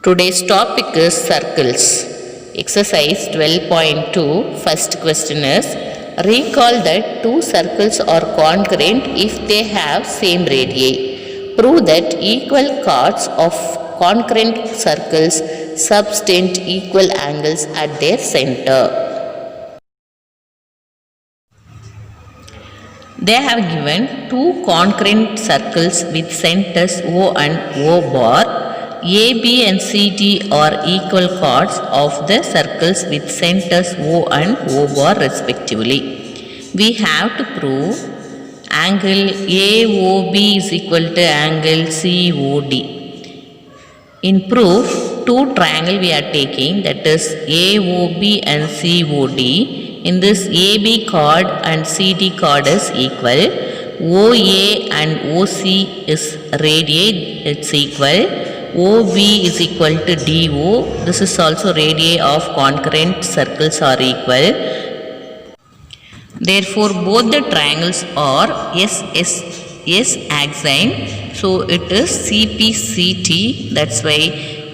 Today's topic is circles. Exercise 12.2. First question is, recall that two circles are congruent if they have same radii. Prove that equal chords of congruent circles subtend equal angles at their center. They have given two congruent circles with centers O and O bar. AB and CD are equal chords of the circles with centers O and O bar respectively. We have to prove angle AOB is equal to angle COD. In proof, two triangle we are taking, that is AOB and COD. In this, AB chord and CD chord is equal. OA and OC is radii, it's equal. OB is equal to DO. This is also radii of congruent circles are equal. Therefore, both the triangles are S axine. So, it is CPCT. That's why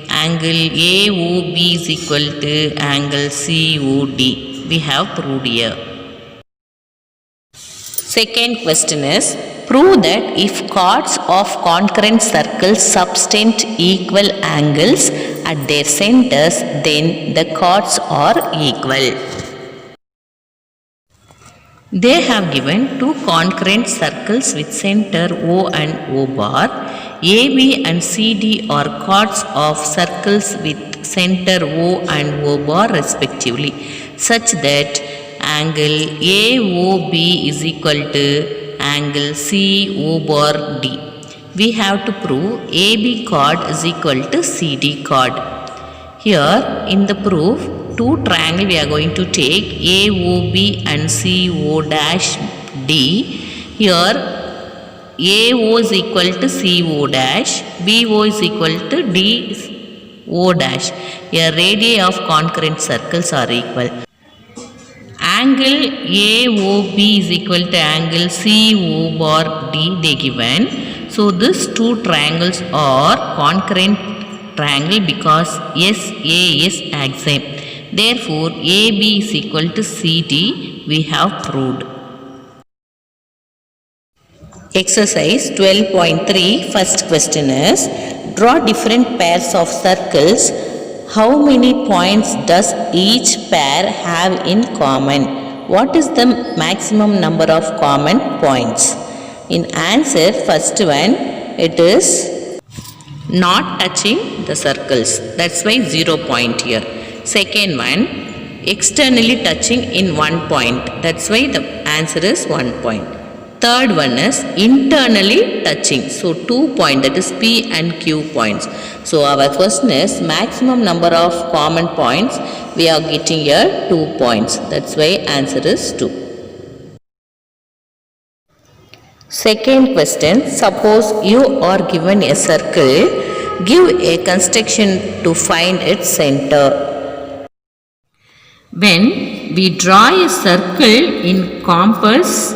angle AOB is equal to angle COD. We have proved here. Second question is, prove that if chords of congruent circles subtend equal angles at their centers, then the chords are equal. They have given two congruent circles with center O and O bar. AB and CD are chords of circles with center O and O bar respectively, such that angle AOB is equal to angle CO bar D. We have to prove AB chord is equal to CD chord. Here in the proof, two triangle we are going to take AOB and CO dash D. Here AO is equal to CO dash, BO is equal to DO dash. Here radii of congruent circles are equal. Angle AOB is equal to angle CO bar D they given. So these two triangles are congruent triangle because SA is axine. Therefore, AB is equal to CD. We have proved. Exercise 12.3. First question is, draw different pairs of circles. How many points does each pair have in common? What is the maximum number of common points? In answer, first one, it is not touching the circles. That's why 0 point here. Second one, externally touching in 1 point. That's why the answer is 1 point. Third one is internally touching. So 2 points, that is P and Q points. So our question is maximum number of common points. We are getting here 2 points. That's why answer is 2. Second question, suppose you are given a circle. Give a construction to find its center. When we draw a circle in compass,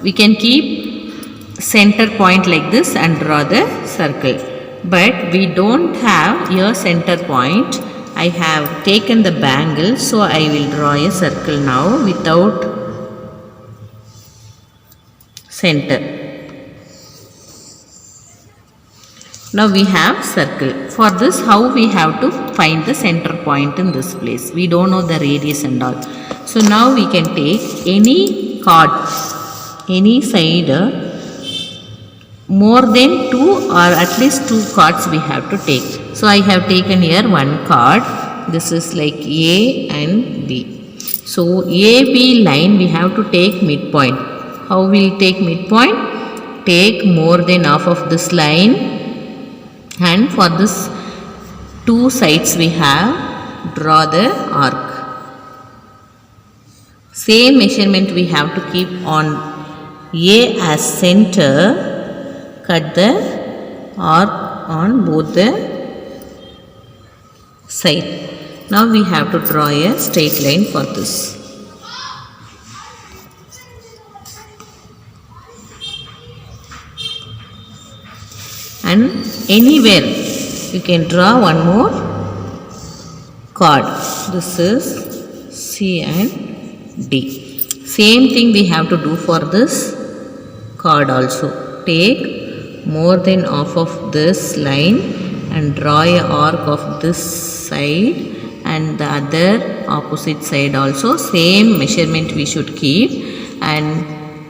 we can keep center point like this and draw the circle. But we don't have your center point. I have taken the bangle, so I will draw a circle now without center. Now we have circle. For this, how we have to find the center point in this place? We don't know the radius and all. So now we can take any chord, any side, more than 2 or at least 2 chords we have to take. So I have taken here one chord. This is like A and B. So AB line we have to take midpoint. How we will take midpoint? Take more than half of this line, and for this 2 sides we have draw the arc. Same measurement we have to keep on A as center. Cut the arc on both the side. Now we have to draw a straight line for this. And anywhere you can draw one more chord. This is C and D. Same thing we have to do for this chord also. Take more than half of this line and draw a arc of this side and the other opposite side also. Same measurement we should keep, and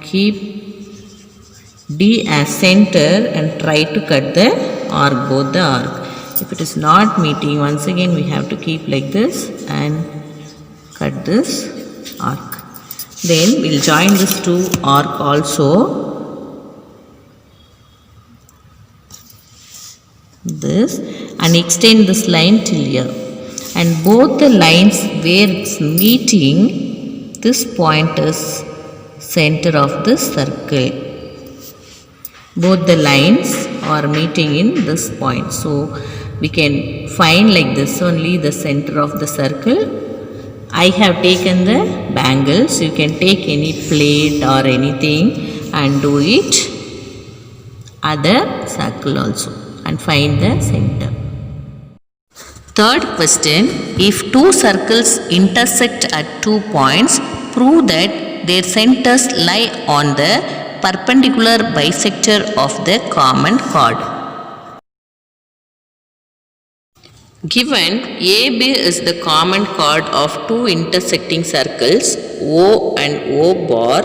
keep D as center and try to cut the arc, both the arc. If it is not meeting, once again we have to keep like this and cut this arc. Then we'll join this two arc also. This and extend this line till here. And both the lines where it's meeting, this point is center of this circle. Both the lines are meeting in this point. So we can find like this only the center of the circle. I have taken the bangles. You can take any plate or anything and do it other circle also and find the center. Third question, if two circles intersect at 2 points, prove that their centers lie on the perpendicular bisector of the common chord. Given AB is the common chord of two intersecting circles O and O bar,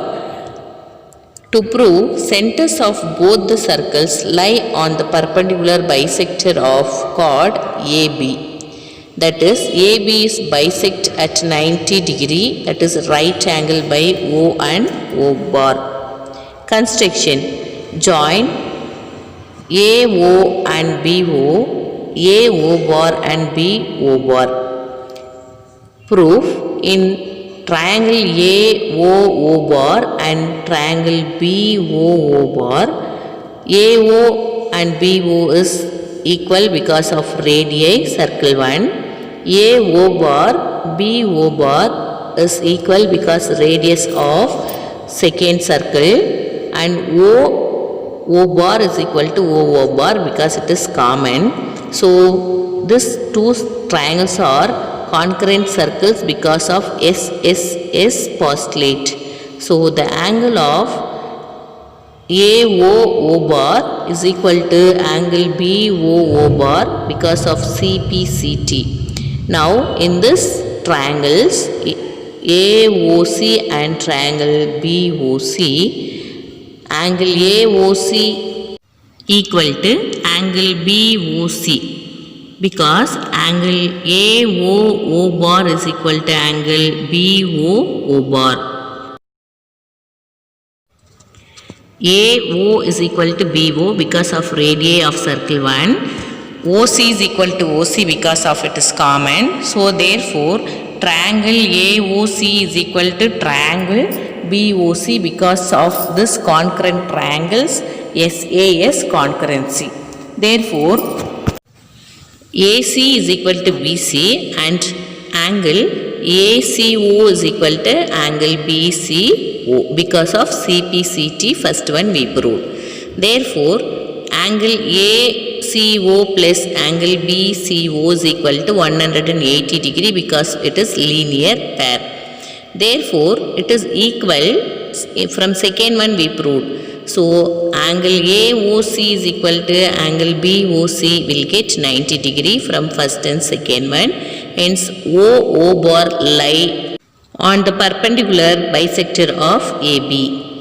to prove centers of both the circles lie on the perpendicular bisector of chord AB. That is, AB is bisect at 90 degree, that is right angle by O and O bar. Construction: join AO and BO, AO bar and BO bar. Proof: in triangle AOO bar and triangle BOO bar, AO and BO is equal because of radii circle 1. AO bar BO bar is equal because radius of second circle, and O bar is equal to OO bar because it is common. So these two triangles are concurrent circles because of SSS postulate. So the angle of AOO bar is equal to angle BOO bar because of CPCT. Now in this triangles AOC and triangle BOC, angle AOC equal to angle BOC because angle AOO bar is equal to angle BOO bar. AO is equal to BO because of radii of circle 1. OC is equal to OC because of it is common. So therefore triangle AOC is equal to triangle BOC because of this concurrent triangles SAS concurrency. Therefore AC is equal to BC and angle ACO is equal to angle BCO because of CPCT, first one we proved. Therefore angle ACO plus angle BCO is equal to 180 degree because it is linear pair. Therefore it is equal, from second one we proved. So angle AOC is equal to angle BOC will get 90 degree from first and second one. Hence OO bar lie on the perpendicular bisector of AB.